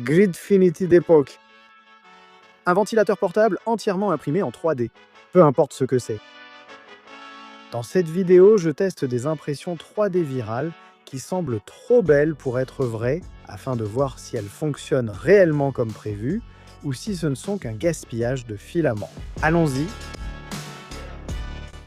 Gridfinity d'époque. Un ventilateur portable entièrement imprimé en 3D. Peu importe ce que c'est. Dans cette vidéo, je teste des impressions 3D virales qui semblent trop belles pour être vraies, afin de voir si elles fonctionnent réellement comme prévu, ou si ce ne sont qu'un gaspillage de filaments. Allons-y.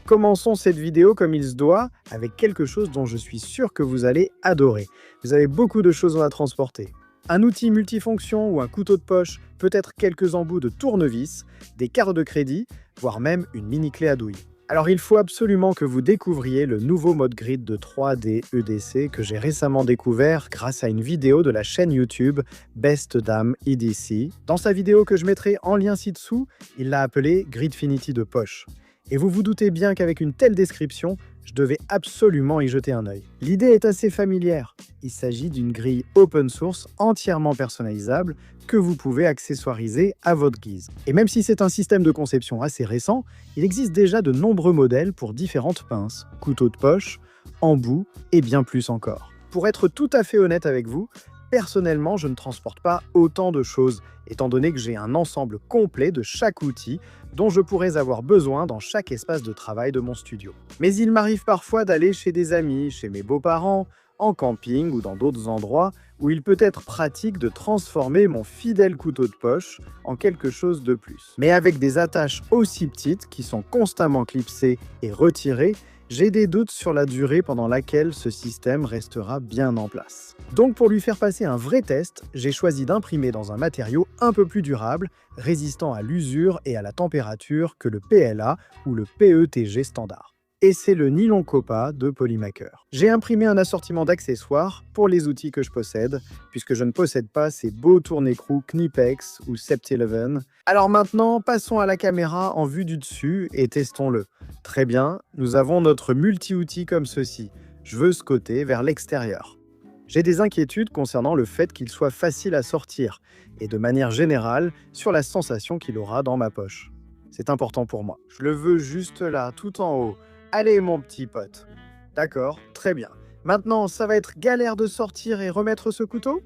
Commençons cette vidéo comme il se doit, avec quelque chose dont je suis sûr que vous allez adorer. Vous avez beaucoup de choses à transporter. Un outil multifonction ou un couteau de poche, peut-être quelques embouts de tournevis, des cartes de crédit, voire même une mini clé à douille. Alors il faut absolument que vous découvriez le nouveau mode grid de 3D EDC que j'ai récemment découvert grâce à une vidéo de la chaîne YouTube Best Damn EDC. Dans sa vidéo que je mettrai en lien ci-dessous, il l'a appelé Gridfinity de poche. Et vous vous doutez bien qu'avec une telle description, je devais absolument y jeter un œil. L'idée est assez familière. Il s'agit d'une grille open source entièrement personnalisable que vous pouvez accessoiriser à votre guise. Et même si c'est un système de conception assez récent, il existe déjà de nombreux modèles pour différentes pinces, couteaux de poche, embouts et bien plus encore. Pour être tout à fait honnête avec vous, personnellement, je ne transporte pas autant de choses, étant donné que j'ai un ensemble complet de chaque outil dont je pourrais avoir besoin dans chaque espace de travail de mon studio. Mais il m'arrive parfois d'aller chez des amis, chez mes beaux-parents, en camping ou dans d'autres endroits où il peut être pratique de transformer mon fidèle couteau de poche en quelque chose de plus. Mais avec des attaches aussi petites qui sont constamment clipsées et retirées, j'ai des doutes sur la durée pendant laquelle ce système restera bien en place. Donc pour lui faire passer un vrai test, j'ai choisi d'imprimer dans un matériau un peu plus durable, résistant à l'usure et à la température que le PLA ou le PETG standard. Et c'est le nylon Copa de Polymaker. J'ai imprimé un assortiment d'accessoires pour les outils que je possède, puisque je ne possède pas ces beaux tourne-écrous Knipex ou Sept-Eleven. Alors maintenant, passons à la caméra en vue du dessus et testons-le. Très bien, nous avons notre multi-outil comme ceci. Je veux ce côté vers l'extérieur. J'ai des inquiétudes concernant le fait qu'il soit facile à sortir, et de manière générale, sur la sensation qu'il aura dans ma poche. C'est important pour moi. Je le veux juste là, tout en haut. Allez mon petit pote. D'accord, très bien. Maintenant, ça va être galère de sortir et remettre ce couteau?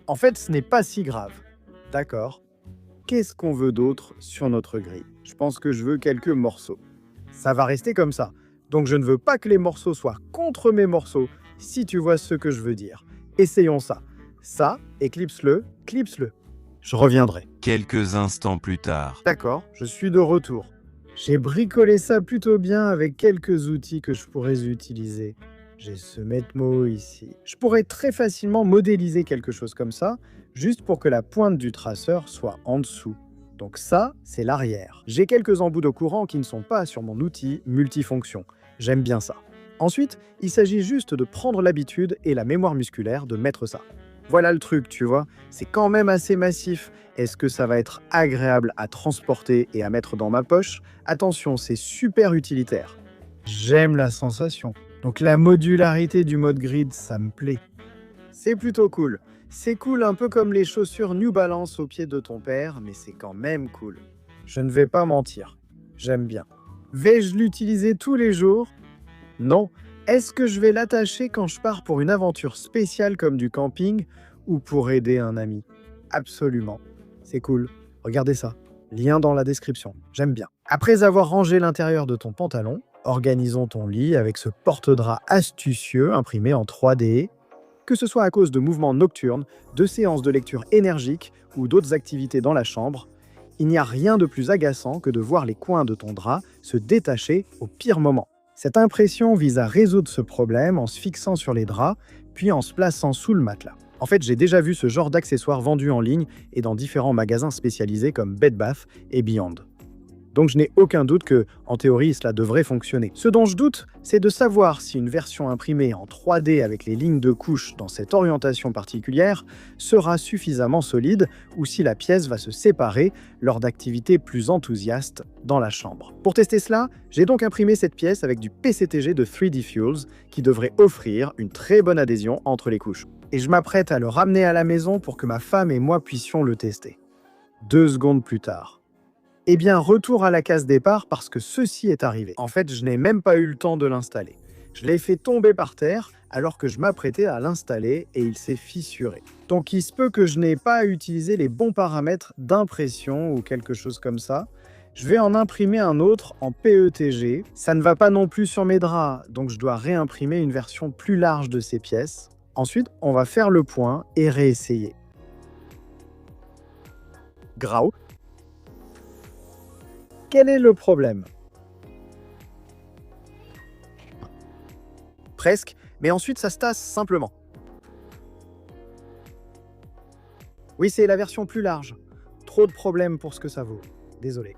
En fait, ce n'est pas si grave. D'accord. Qu'est-ce qu'on veut d'autre sur notre grille? Je pense que je veux quelques morceaux. Ça va rester comme ça. Donc je ne veux pas que les morceaux soient contre mes morceaux, si tu vois ce que je veux dire. Essayons ça. Ça, éclipse-le, clipse-le. Je reviendrai. Quelques instants plus tard. D'accord, je suis de retour. J'ai bricolé ça plutôt bien avec quelques outils que je pourrais utiliser. J'ai ce Metmo ici. Je pourrais très facilement modéliser quelque chose comme ça, juste pour que la pointe du traceur soit en dessous. Donc ça, c'est l'arrière. J'ai quelques embouts de courant qui ne sont pas sur mon outil multifonction. J'aime bien ça. Ensuite, il s'agit juste de prendre l'habitude et la mémoire musculaire de mettre ça. Voilà le truc, tu vois, c'est quand même assez massif. Est-ce que ça va être agréable à transporter et à mettre dans ma poche? Attention, c'est super utilitaire. J'aime la sensation. Donc la modularité du mode grid, ça me plaît. C'est plutôt cool. C'est cool un peu comme les chaussures New Balance au pied de ton père, mais c'est quand même cool. Je ne vais pas mentir. J'aime bien. Vais-je l'utiliser tous les jours? Non. Est-ce que je vais l'attacher quand je pars pour une aventure spéciale comme du camping ou pour aider un ami? Absolument. C'est cool. Regardez ça. Lien dans la description. J'aime bien. Après avoir rangé l'intérieur de ton pantalon, organisons ton lit avec ce porte-drap astucieux imprimé en 3D. Que ce soit à cause de mouvements nocturnes, de séances de lecture énergiques ou d'autres activités dans la chambre, il n'y a rien de plus agaçant que de voir les coins de ton drap se détacher au pire moment. Cette impression vise à résoudre ce problème en se fixant sur les draps, puis en se plaçant sous le matelas. En fait, j'ai déjà vu ce genre d'accessoires vendus en ligne et dans différents magasins spécialisés comme Bed Bath et Beyond. Donc je n'ai aucun doute que, en théorie, cela devrait fonctionner. Ce dont je doute, c'est de savoir si une version imprimée en 3D avec les lignes de couche dans cette orientation particulière sera suffisamment solide ou si la pièce va se séparer lors d'activités plus enthousiastes dans la chambre. Pour tester cela, j'ai donc imprimé cette pièce avec du PCTG de 3D Fuels qui devrait offrir une très bonne adhésion entre les couches. Et je m'apprête à le ramener à la maison pour que ma femme et moi puissions le tester. 2 secondes plus tard. Eh bien, retour à la case départ parce que ceci est arrivé. En fait, je n'ai même pas eu le temps de l'installer. Je l'ai fait tomber par terre alors que je m'apprêtais à l'installer et il s'est fissuré. Donc il se peut que je n'ai pas utilisé les bons paramètres d'impression ou quelque chose comme ça. Je vais en imprimer un autre en PETG. Ça ne va pas non plus sur mes draps, donc je dois réimprimer une version plus large de ces pièces. Ensuite, on va faire le point et réessayer. Grau. Quel est le problème? Presque, mais ensuite ça se tasse simplement. Oui, c'est la version plus large. Trop de problèmes pour ce que ça vaut. Désolé.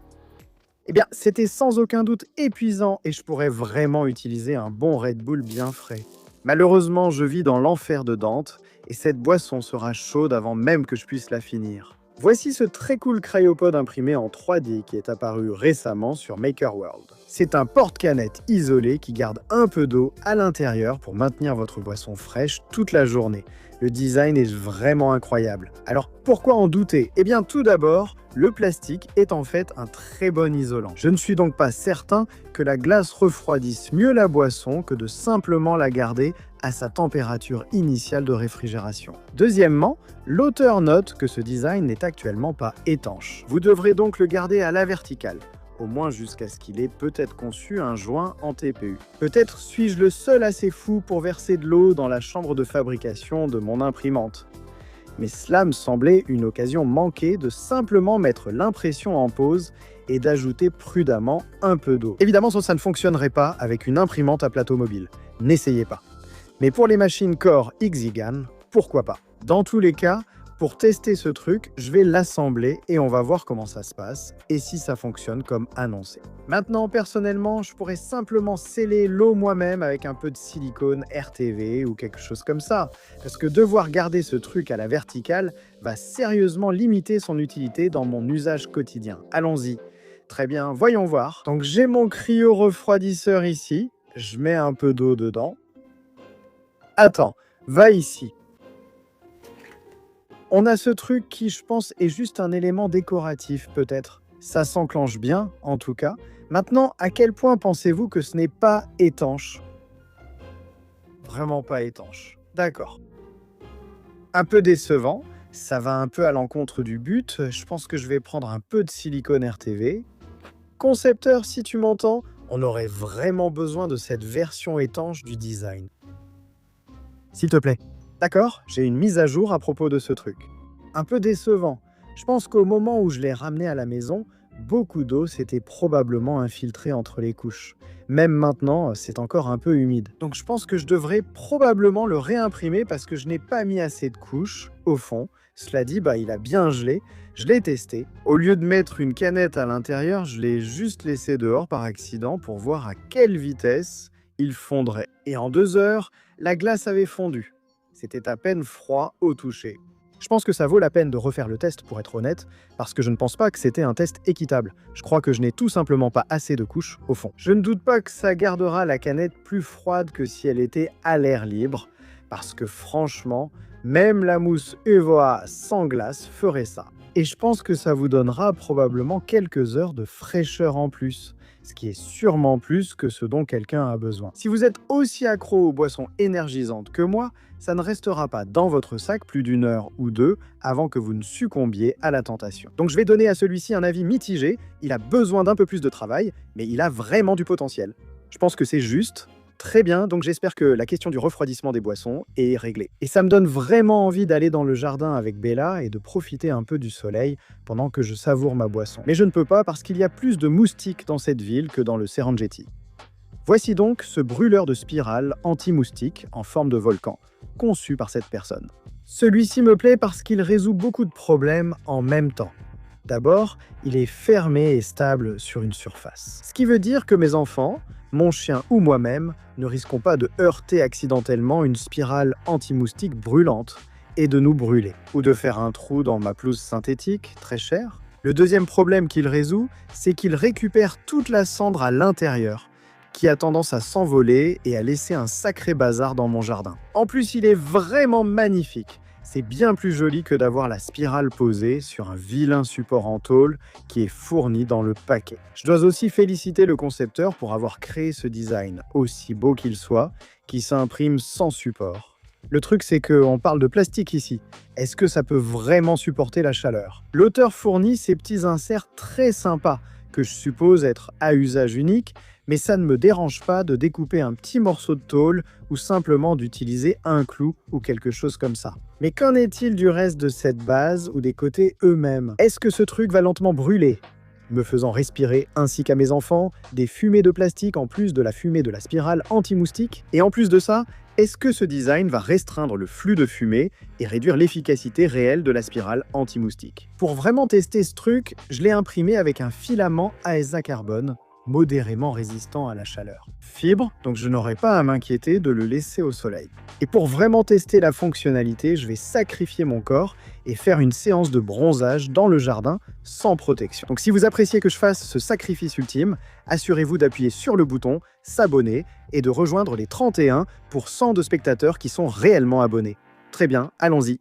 Eh bien, c'était sans aucun doute épuisant et je pourrais vraiment utiliser un bon Red Bull bien frais. Malheureusement, je vis dans l'enfer de Dante et cette boisson sera chaude avant même que je puisse la finir. Voici ce très cool cryopod imprimé en 3D qui est apparu récemment sur MakerWorld. C'est un porte-canette isolé qui garde un peu d'eau à l'intérieur pour maintenir votre boisson fraîche toute la journée. Le design est vraiment incroyable. Alors pourquoi en douter? Eh bien tout d'abord, le plastique est en fait un très bon isolant. Je ne suis donc pas certain que la glace refroidisse mieux la boisson que de simplement la garder à sa température initiale de réfrigération. Deuxièmement, l'auteur note que ce design n'est actuellement pas étanche. Vous devrez donc le garder à la verticale, au moins jusqu'à ce qu'il ait peut-être conçu un joint en TPU. Peut-être suis-je le seul assez fou pour verser de l'eau dans la chambre de fabrication de mon imprimante. Mais cela me semblait une occasion manquée de simplement mettre l'impression en pause et d'ajouter prudemment un peu d'eau. Évidemment, ça ne fonctionnerait pas avec une imprimante à plateau mobile. N'essayez pas. Mais pour les machines Core Xigan, pourquoi pas? Dans tous les cas, pour tester ce truc, je vais l'assembler et on va voir comment ça se passe et si ça fonctionne comme annoncé. Maintenant, personnellement, je pourrais simplement sceller l'eau moi-même avec un peu de silicone RTV ou quelque chose comme ça. Parce que devoir garder ce truc à la verticale va sérieusement limiter son utilité dans mon usage quotidien. Allons-y. Très bien, voyons voir. Donc j'ai mon cryo-refroidisseur ici. Je mets un peu d'eau dedans. Attends, va ici. On a ce truc qui, je pense, est juste un élément décoratif, peut-être. Ça s'enclenche bien, en tout cas. Maintenant, à quel point pensez-vous que ce n'est pas étanche? Vraiment pas étanche. D'accord. Un peu décevant. Ça va un peu à l'encontre du but. Je pense que je vais prendre un peu de silicone RTV. Concepteur, si tu m'entends, on aurait vraiment besoin de cette version étanche du design. S'il te plaît. D'accord, j'ai une mise à jour à propos de ce truc. Un peu décevant. Je pense qu'au moment où je l'ai ramené à la maison, beaucoup d'eau s'était probablement infiltrée entre les couches. Même maintenant, c'est encore un peu humide. Donc je pense que je devrais probablement le réimprimer parce que je n'ai pas mis assez de couches au fond. Cela dit, il a bien gelé. Je l'ai testé. Au lieu de mettre une canette à l'intérieur, je l'ai juste laissé dehors par accident pour voir à quelle vitesse il fondrait. Et en 2 heures, la glace avait fondu. C'était à peine froid au toucher. Je pense que ça vaut la peine de refaire le test pour être honnête, parce que je ne pense pas que c'était un test équitable. Je crois que je n'ai tout simplement pas assez de couches au fond. Je ne doute pas que ça gardera la canette plus froide que si elle était à l'air libre, parce que franchement, même la mousse Evoa sans glace ferait ça. Et je pense que ça vous donnera probablement quelques heures de fraîcheur en plus, ce qui est sûrement plus que ce dont quelqu'un a besoin. Si vous êtes aussi accro aux boissons énergisantes que moi, ça ne restera pas dans votre sac plus d'1 heure ou 2 avant que vous ne succombiez à la tentation. Donc je vais donner à celui-ci un avis mitigé. Il a besoin d'un peu plus de travail, mais il a vraiment du potentiel. Je pense que c'est juste. Très bien, donc j'espère que la question du refroidissement des boissons est réglée. Et ça me donne vraiment envie d'aller dans le jardin avec Bella et de profiter un peu du soleil pendant que je savoure ma boisson. Mais je ne peux pas parce qu'il y a plus de moustiques dans cette ville que dans le Serengeti. Voici donc ce brûleur de spirale anti-moustique en forme de volcan, conçu par cette personne. Celui-ci me plaît parce qu'il résout beaucoup de problèmes en même temps. D'abord, il est fermé et stable sur une surface. Ce qui veut dire que mes enfants, mon chien ou moi-même ne risquons pas de heurter accidentellement une spirale anti-moustique brûlante et de nous brûler, ou de faire un trou dans ma pelouse synthétique, très chère. Le deuxième problème qu'il résout, c'est qu'il récupère toute la cendre à l'intérieur, qui a tendance à s'envoler et à laisser un sacré bazar dans mon jardin. En plus, il est vraiment magnifique. C'est bien plus joli que d'avoir la spirale posée sur un vilain support en tôle qui est fourni dans le paquet. Je dois aussi féliciter le concepteur pour avoir créé ce design, aussi beau qu'il soit, qui s'imprime sans support. Le truc, c'est qu'on parle de plastique ici. Est-ce que ça peut vraiment supporter la chaleur? L'auteur fournit ces petits inserts très sympas, que je suppose être à usage unique, mais ça ne me dérange pas de découper un petit morceau de tôle ou simplement d'utiliser un clou ou quelque chose comme ça. Mais qu'en est-il du reste de cette base ou des côtés eux-mêmes? Est-ce que ce truc va lentement brûler, me faisant respirer, ainsi qu'à mes enfants, des fumées de plastique en plus de la fumée de la spirale anti-moustique? Et en plus de ça, est-ce que ce design va restreindre le flux de fumée et réduire l'efficacité réelle de la spirale anti-moustique? Pour vraiment tester ce truc, je l'ai imprimé avec un filament ASA carbone, modérément résistant à la chaleur. Fibre, donc je n'aurai pas à m'inquiéter de le laisser au soleil. Et pour vraiment tester la fonctionnalité, je vais sacrifier mon corps et faire une séance de bronzage dans le jardin sans protection. Donc si vous appréciez que je fasse ce sacrifice ultime, assurez-vous d'appuyer sur le bouton s'abonner et de rejoindre les 31% de spectateurs qui sont réellement abonnés. Très bien, allons-y.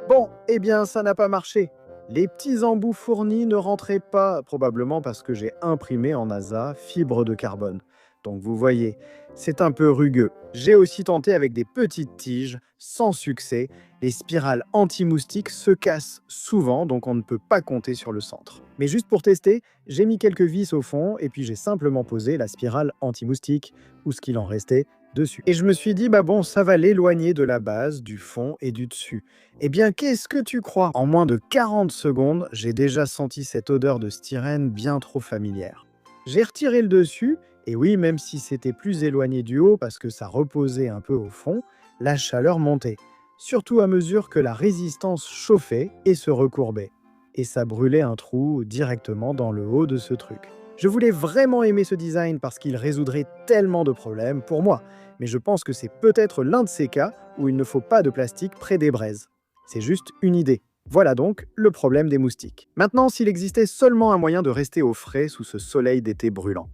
Bon, eh bien ça n'a pas marché. Les petits embouts fournis ne rentraient pas, probablement parce que j'ai imprimé en ASA fibre de carbone. Donc vous voyez, c'est un peu rugueux. J'ai aussi tenté avec des petites tiges, sans succès. Les spirales anti-moustiques se cassent souvent, donc on ne peut pas compter sur le centre. Mais juste pour tester, j'ai mis quelques vis au fond et puis j'ai simplement posé la spirale anti-moustique, ou ce qu'il en restait, dessus. Et je me suis dit, bah bon, ça va l'éloigner de la base, du fond et du dessus. Eh bien, qu'est-ce que tu crois? En moins de 40 secondes, j'ai déjà senti cette odeur de styrène bien trop familière. J'ai retiré le dessus, et oui, même si c'était plus éloigné du haut parce que ça reposait un peu au fond, la chaleur montait. Surtout à mesure que la résistance chauffait et se recourbait. Et ça brûlait un trou directement dans le haut de ce truc. Je voulais vraiment aimer ce design parce qu'il résoudrait tellement de problèmes pour moi, mais je pense que c'est peut-être l'un de ces cas où il ne faut pas de plastique près des braises. C'est juste une idée. Voilà donc le problème des moustiques. Maintenant, s'il existait seulement un moyen de rester au frais sous ce soleil d'été brûlant.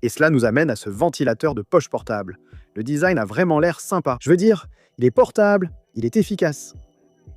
Et cela nous amène à ce ventilateur de poche portable. Le design a vraiment l'air sympa. Je veux dire, il est portable, il est efficace.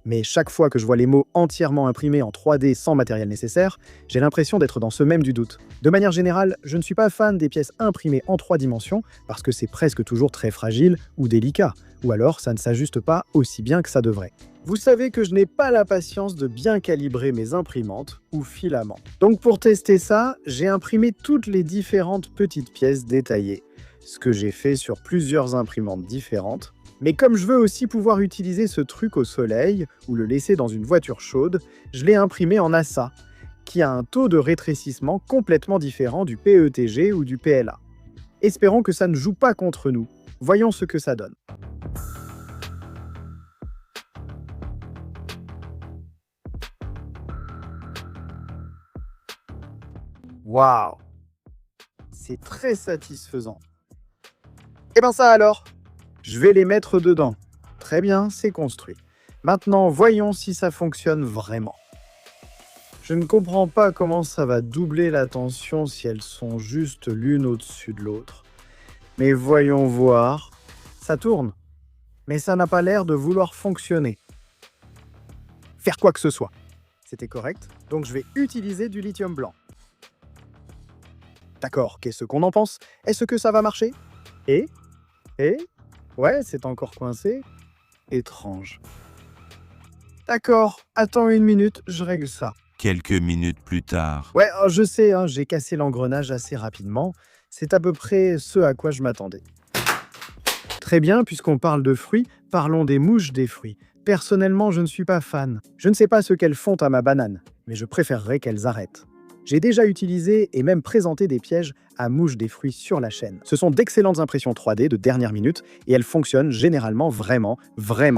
Mais chaque fois que je vois les mots entièrement imprimés en 3D sans matériel nécessaire, j'ai l'impression d'être dans ce même du doute. De manière générale, je ne suis pas fan des pièces imprimées en 3 dimensions parce que c'est presque toujours très fragile ou délicat, ou alors ça ne s'ajuste pas aussi bien que ça devrait. Vous savez que je n'ai pas la patience de bien calibrer mes imprimantes ou filaments. Donc pour tester ça, j'ai imprimé toutes les différentes petites pièces détaillées, ce que j'ai fait sur plusieurs imprimantes différentes. Mais comme je veux aussi pouvoir utiliser ce truc au soleil ou le laisser dans une voiture chaude, je l'ai imprimé en ASA, qui a un taux de rétrécissement complètement différent du PETG ou du PLA. Espérons que ça ne joue pas contre nous. Voyons ce que ça donne. Waouh! C'est très satisfaisant. Et ben ça alors! Je vais les mettre dedans. Très bien, c'est construit. Maintenant, voyons si ça fonctionne vraiment. Je ne comprends pas comment ça va doubler la tension si elles sont juste l'une au-dessus de l'autre. Mais voyons voir. Ça tourne. Mais ça n'a pas l'air de vouloir fonctionner. Faire quoi que ce soit. C'était correct. Donc je vais utiliser du lithium blanc. D'accord, qu'est-ce qu'on en pense? Est-ce que ça va marcher? Et ouais, c'est encore coincé. Étrange. D'accord, attends une minute, je règle ça. Quelques minutes plus tard. Ouais, je sais, j'ai cassé l'engrenage assez rapidement. C'est à peu près ce à quoi je m'attendais. Très bien, puisqu'on parle de fruits, parlons des mouches des fruits. Personnellement, je ne suis pas fan. Je ne sais pas ce qu'elles font à ma banane, mais je préférerais qu'elles arrêtent. J'ai déjà utilisé et même présenté des pièges à mouches des fruits sur la chaîne. Ce sont d'excellentes impressions 3D de dernière minute et elles fonctionnent généralement vraiment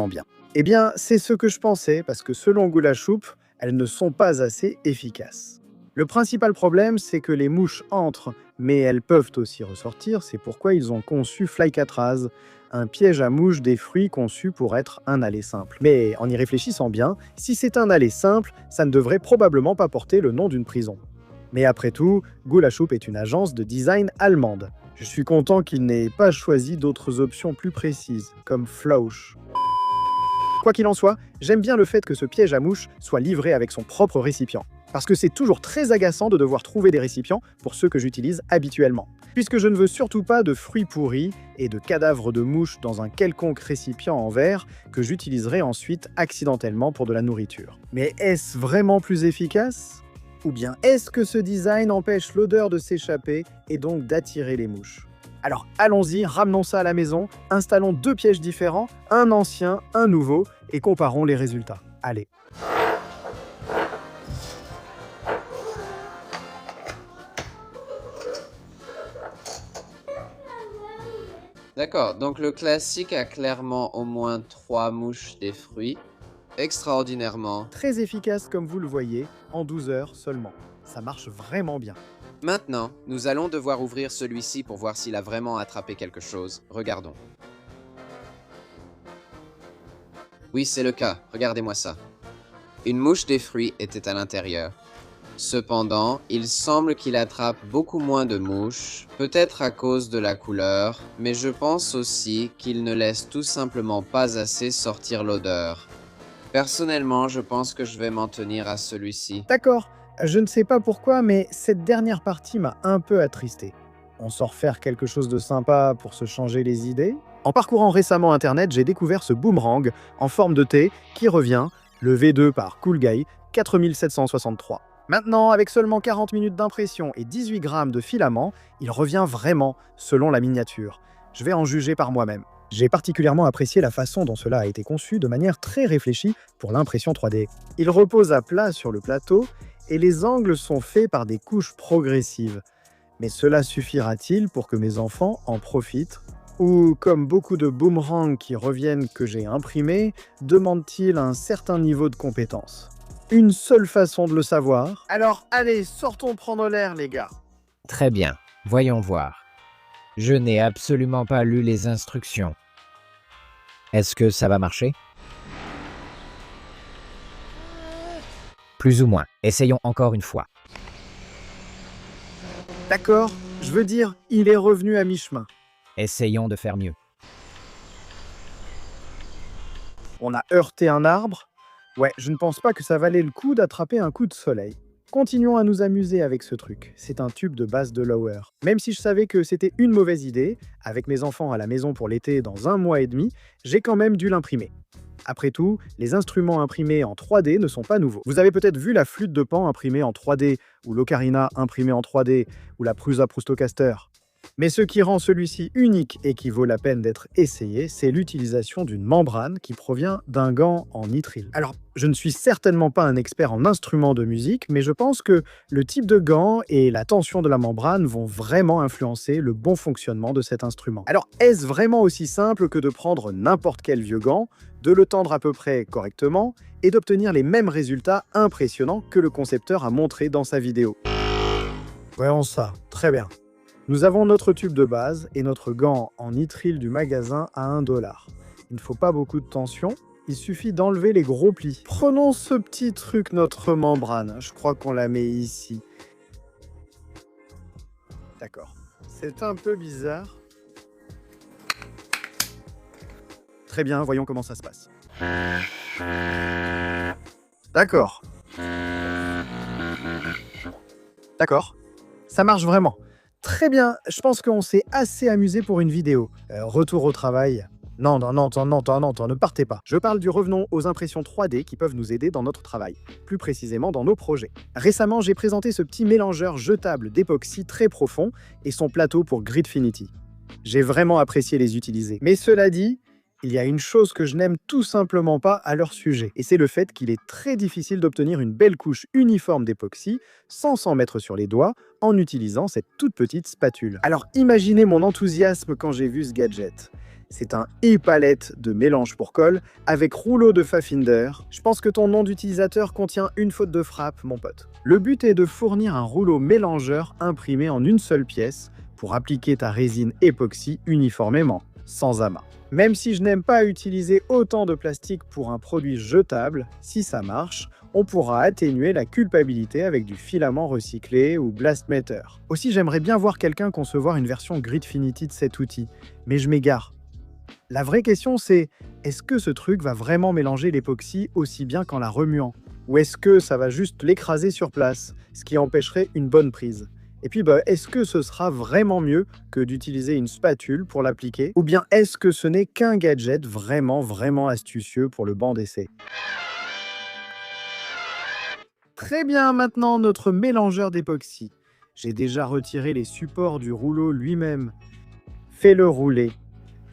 bien. Eh bien, c'est ce que je pensais parce que selon Goula Choup, elles ne sont pas assez efficaces. Le principal problème, c'est que les mouches entrent, mais elles peuvent aussi ressortir, c'est pourquoi ils ont conçu Flycatraz, un piège à mouches des fruits conçu pour être un aller simple. Mais en y réfléchissant bien, si c'est un aller simple, ça ne devrait probablement pas porter le nom d'une prison. Mais après tout, Goula Choup est une agence de design allemande. Je suis content qu'il n'ait pas choisi d'autres options plus précises, comme Flausch. Quoi qu'il en soit, j'aime bien le fait que ce piège à mouches soit livré avec son propre récipient. Parce que c'est toujours très agaçant de devoir trouver des récipients pour ceux que j'utilise habituellement. Puisque je ne veux surtout pas de fruits pourris et de cadavres de mouches dans un quelconque récipient en verre que j'utiliserai ensuite accidentellement pour de la nourriture. Mais est-ce vraiment plus efficace ? Ou bien est-ce que ce design empêche l'odeur de s'échapper et donc d'attirer les mouches ? Alors allons-y, ramenons ça à la maison, installons 2 pièges différents, un ancien, un nouveau, et comparons les résultats. Allez. D'accord, donc le classique a clairement au moins 3 mouches des fruits. Extraordinairement. Très efficace comme vous le voyez, en 12 heures seulement. Ça marche vraiment bien. Maintenant, nous allons devoir ouvrir celui-ci pour voir s'il a vraiment attrapé quelque chose. Regardons. Oui, c'est le cas. Regardez-moi ça. Une mouche des fruits était à l'intérieur. Cependant, il semble qu'il attrape beaucoup moins de mouches, peut-être à cause de la couleur, mais je pense aussi qu'il ne laisse tout simplement pas assez sortir l'odeur. Personnellement, je pense que je vais m'en tenir à celui-ci. D'accord, je ne sais pas pourquoi, mais cette dernière partie m'a un peu attristé. On sort faire quelque chose de sympa pour se changer les idées ? En parcourant récemment Internet, j'ai découvert ce boomerang en forme de T qui revient, le V2 par Cool Guy, 4763. Maintenant, avec seulement 40 minutes d'impression et 18 grammes de filament, il revient vraiment selon la miniature. Je vais en juger par moi-même. J'ai particulièrement apprécié la façon dont cela a été conçu de manière très réfléchie pour l'impression 3D. Il repose à plat sur le plateau et les angles sont faits par des couches progressives. Mais cela suffira-t-il pour que mes enfants en profitent ? Ou, comme beaucoup de boomerangs qui reviennent que j'ai imprimés, demandent-ils un certain niveau de compétence ? Une seule façon de le savoir. Alors allez, sortons prendre l'air les gars. Très bien, voyons voir. Je n'ai absolument pas lu les instructions. Est-ce que ça va marcher ? Plus ou moins. Essayons encore une fois. D'accord, je veux dire, il est revenu à mi-chemin. Essayons de faire mieux. On a heurté un arbre. Ouais, je ne pense pas que ça valait le coup d'attraper un coup de soleil. Continuons à nous amuser avec ce truc. C'est un tube de base de Lower. Même si je savais que c'était une mauvaise idée, avec mes enfants à la maison pour l'été dans 1 mois et demi, j'ai quand même dû l'imprimer. Après tout, les instruments imprimés en 3D ne sont pas nouveaux. Vous avez peut-être vu la flûte de Pan imprimée en 3D, ou l'ocarina imprimée en 3D, ou la Prusa Proustocaster. Mais ce qui rend celui-ci unique et qui vaut la peine d'être essayé, c'est l'utilisation d'une membrane qui provient d'un gant en nitrile. Alors, je ne suis certainement pas un expert en instruments de musique, mais je pense que le type de gant et la tension de la membrane vont vraiment influencer le bon fonctionnement de cet instrument. Alors, est-ce vraiment aussi simple que de prendre n'importe quel vieux gant, de le tendre à peu près correctement et d'obtenir les mêmes résultats impressionnants que le concepteur a montré dans sa vidéo ? Voyons ça, très bien. Nous avons notre tube de base et notre gant en nitrile du magasin à 1 $. Il ne faut pas beaucoup de tension, il suffit d'enlever les gros plis. Prenons ce petit truc, notre membrane. Je crois qu'on la met ici. D'accord. C'est un peu bizarre. Très bien, voyons comment ça se passe. D'accord. D'accord. Ça marche vraiment. Très bien, je pense qu'on s'est assez amusé pour une vidéo. Retour au travail. Non, ne partez pas. Je parle du revenons aux impressions 3D qui peuvent nous aider dans notre travail, plus précisément dans nos projets. Récemment, j'ai présenté ce petit mélangeur jetable d'époxy très profond et son plateau pour Gridfinity. J'ai vraiment apprécié les utiliser. Mais cela dit, il y a une chose que je n'aime tout simplement pas à leur sujet, et c'est le fait qu'il est très difficile d'obtenir une belle couche uniforme d'époxy sans s'en mettre sur les doigts en utilisant cette toute petite spatule. Alors imaginez mon enthousiasme quand j'ai vu ce gadget. C'est un e-palette de mélange pour colle avec rouleau de Pfaffbinder. Je pense que ton nom d'utilisateur contient une faute de frappe, mon pote. Le but est de fournir un rouleau mélangeur imprimé en une seule pièce pour appliquer ta résine époxy uniformément, sans amas. Même si je n'aime pas utiliser autant de plastique pour un produit jetable, si ça marche, on pourra atténuer la culpabilité avec du filament recyclé ou blast matter. Aussi, j'aimerais bien voir quelqu'un concevoir une version Gridfinity de cet outil, mais je m'égare. La vraie question c'est, est-ce que ce truc va vraiment mélanger l'époxy aussi bien qu'en la remuant? Ou est-ce que ça va juste l'écraser sur place, ce qui empêcherait une bonne prise? Et puis, est-ce que ce sera vraiment mieux que d'utiliser une spatule pour l'appliquer? Ou bien est-ce que ce n'est qu'un gadget vraiment astucieux pour le banc d'essai? Très bien, maintenant notre mélangeur d'époxy. J'ai déjà retiré les supports du rouleau lui-même. Fais-le rouler.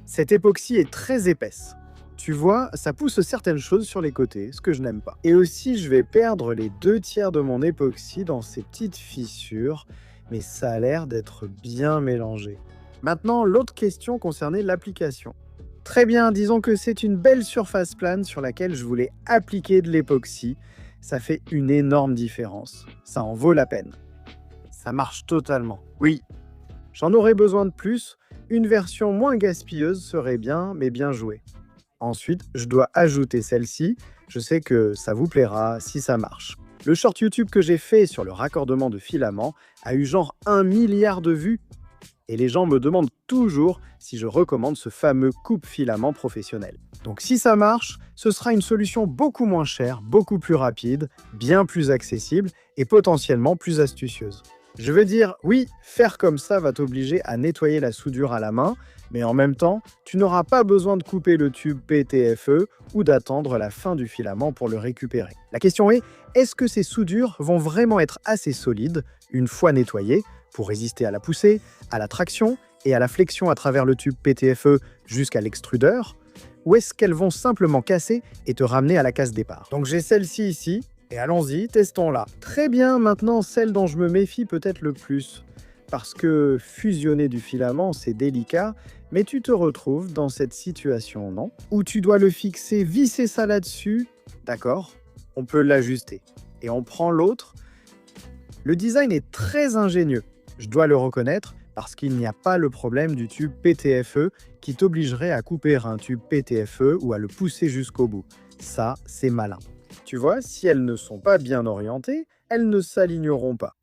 Cette époxy est très épaisse. Tu vois, ça pousse certaines choses sur les côtés, ce que je n'aime pas. Et aussi, je vais perdre les 2/3 de mon époxy dans ces petites fissures, mais ça a l'air d'être bien mélangé. Maintenant, l'autre question concernait l'application. Très bien, disons que c'est une belle surface plane sur laquelle je voulais appliquer de l'époxy. Ça fait une énorme différence. Ça en vaut la peine. Ça marche totalement. Oui, j'en aurais besoin de plus. Une version moins gaspilleuse serait bien, mais bien jouée. Ensuite, je dois ajouter celle-ci. Je sais que ça vous plaira si ça marche. Le short YouTube que j'ai fait sur le raccordement de filaments a eu genre 1 milliard de vues. Et les gens me demandent toujours si je recommande ce fameux coupe-filament professionnel. Donc si ça marche, ce sera une solution beaucoup moins chère, beaucoup plus rapide, bien plus accessible et potentiellement plus astucieuse. Je veux dire, oui, faire comme ça va t'obliger à nettoyer la soudure à la main, mais en même temps, tu n'auras pas besoin de couper le tube PTFE ou d'attendre la fin du filament pour le récupérer. La question est-ce que ces soudures vont vraiment être assez solides, une fois nettoyées, pour résister à la poussée, à la traction et à la flexion à travers le tube PTFE jusqu'à l'extrudeur, ou est-ce qu'elles vont simplement casser et te ramener à la case départ? Donc j'ai celle-ci ici, et allons-y, testons-la. Très bien, maintenant celle dont je me méfie peut-être le plus. Parce que fusionner du filament, c'est délicat, mais tu te retrouves dans cette situation, non? Où tu dois le fixer, visser ça là-dessus. D'accord, on peut l'ajuster. Et on prend l'autre. Le design est très ingénieux, je dois le reconnaître, parce qu'il n'y a pas le problème du tube PTFE qui t'obligerait à couper un tube PTFE ou à le pousser jusqu'au bout. Ça, c'est malin. Tu vois, si elles ne sont pas bien orientées, elles ne s'aligneront pas.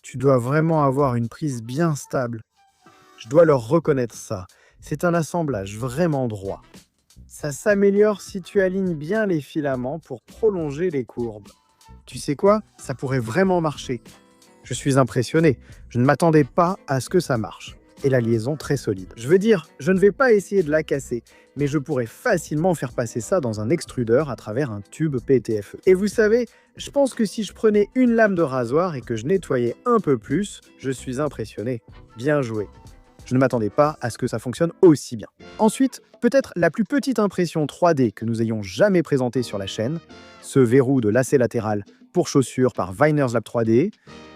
Tu dois vraiment avoir une prise bien stable. Je dois leur reconnaître ça. C'est un assemblage vraiment droit. Ça s'améliore si tu alignes bien les filaments pour prolonger les courbes. Tu sais quoi? Ça pourrait vraiment marcher. Je suis impressionné. Je ne m'attendais pas à ce que ça marche. Et la liaison très solide. Je veux dire, je ne vais pas essayer de la casser, mais je pourrais facilement faire passer ça dans un extrudeur à travers un tube PTFE. Et vous savez, je pense que si je prenais une lame de rasoir et que je nettoyais un peu plus, je suis impressionné. Bien joué. Je ne m'attendais pas à ce que ça fonctionne aussi bien. Ensuite, peut-être la plus petite impression 3D que nous ayons jamais présentée sur la chaîne, ce verrou de lacet latéral pour chaussures par Viner's Lab 3D.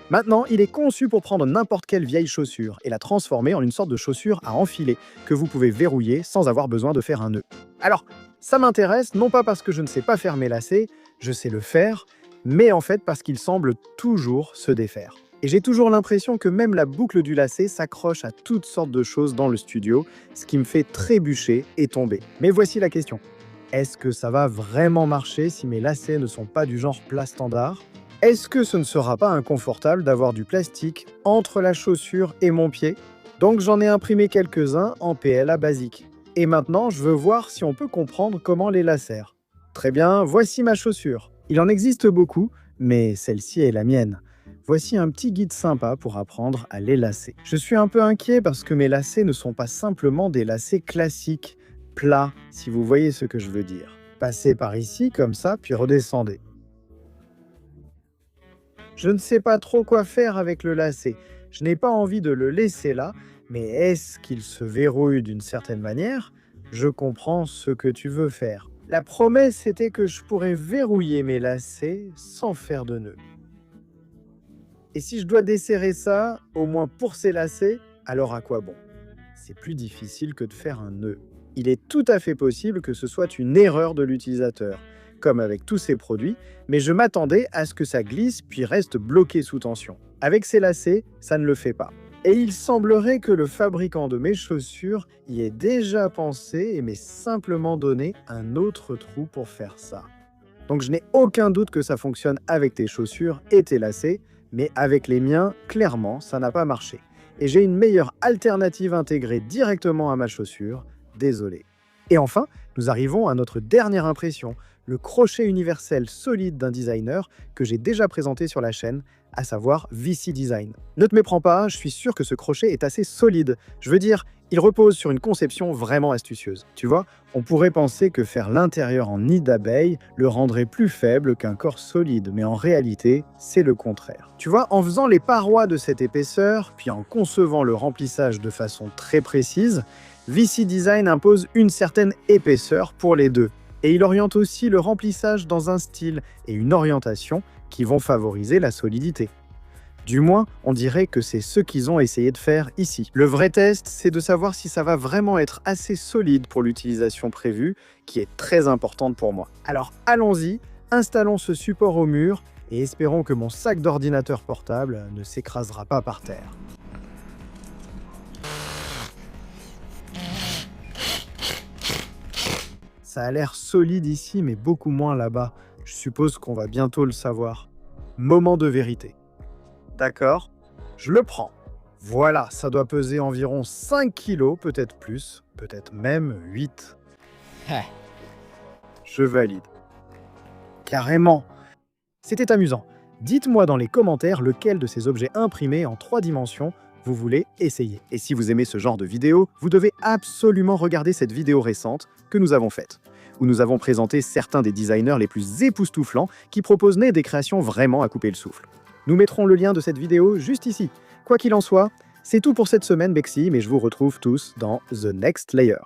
Maintenant, il est conçu pour prendre n'importe quelle vieille chaussure et la transformer en une sorte de chaussure à enfiler que vous pouvez verrouiller sans avoir besoin de faire un nœud. Alors, ça m'intéresse non pas parce que je ne sais pas faire mes lacets, je sais le faire, mais en fait parce qu'il semble toujours se défaire. Et j'ai toujours l'impression que même la boucle du lacet s'accroche à toutes sortes de choses dans le studio, ce qui me fait trébucher et tomber. Mais voici la question. Est-ce que ça va vraiment marcher si mes lacets ne sont pas du genre plat standard ? Est-ce que ce ne sera pas inconfortable d'avoir du plastique entre la chaussure et mon pied? Donc j'en ai imprimé quelques-uns en PLA basique. Et maintenant, je veux voir si on peut comprendre comment les lacer. Très bien, voici ma chaussure. Il en existe beaucoup, mais celle-ci est la mienne. Voici un petit guide sympa pour apprendre à les lacer. Je suis un peu inquiet parce que mes lacets ne sont pas simplement des lacets classiques, plats, si vous voyez ce que je veux dire. Passez par ici, comme ça, puis redescendez. Je ne sais pas trop quoi faire avec le lacet. Je n'ai pas envie de le laisser là, mais est-ce qu'il se verrouille d'une certaine manière? Je comprends ce que tu veux faire. La promesse était que je pourrais verrouiller mes lacets sans faire de nœud. Et si je dois desserrer ça, au moins pour ces lacets, alors à quoi bon? C'est plus difficile que de faire un nœud. Il est tout à fait possible que ce soit une erreur de l'utilisateur, comme avec tous ces produits, mais je m'attendais à ce que ça glisse puis reste bloqué sous tension. Avec ces lacets, ça ne le fait pas. Et il semblerait que le fabricant de mes chaussures y ait déjà pensé et m'ait simplement donné un autre trou pour faire ça. Donc je n'ai aucun doute que ça fonctionne avec tes chaussures et tes lacets, mais avec les miens, clairement, ça n'a pas marché. et j'ai une meilleure alternative intégrée directement à ma chaussure. Désolé. Et enfin, nous arrivons à notre dernière impression, le crochet universel solide d'un designer que j'ai déjà présenté sur la chaîne, à savoir VC Design. Ne te méprends pas, je suis sûr que ce crochet est assez solide. Je veux dire, il repose sur une conception vraiment astucieuse. Tu vois, on pourrait penser que faire l'intérieur en nid d'abeille le rendrait plus faible qu'un corps solide, mais en réalité, c'est le contraire. Tu vois, en faisant les parois de cette épaisseur, puis en concevant le remplissage de façon très précise, VC Design impose une certaine épaisseur pour les deux. Et il oriente aussi le remplissage dans un style et une orientation qui vont favoriser la solidité. Du moins, on dirait que c'est ce qu'ils ont essayé de faire ici. Le vrai test, c'est de savoir si ça va vraiment être assez solide pour l'utilisation prévue, qui est très importante pour moi. Alors allons-y, installons ce support au mur et espérons que mon sac d'ordinateur portable ne s'écrasera pas par terre. Ça a l'air solide ici, mais beaucoup moins là-bas. Je suppose qu'on va bientôt le savoir. Moment de vérité. D'accord, je le prends. Voilà, ça doit peser environ 5 kilos, peut-être plus, peut-être même 8. Je valide. Carrément. C'était amusant. Dites-moi dans les commentaires lequel de ces objets imprimés en 3 dimensions vous voulez essayer. Et si vous aimez ce genre de vidéo, vous devez absolument regarder cette vidéo récente que nous avons faite, où nous avons présenté certains des designers les plus époustouflants qui proposent des créations vraiment à couper le souffle. Nous mettrons le lien de cette vidéo juste ici. Quoi qu'il en soit, c'est tout pour cette semaine, Bexy, mais je vous retrouve tous dans The Next Layer.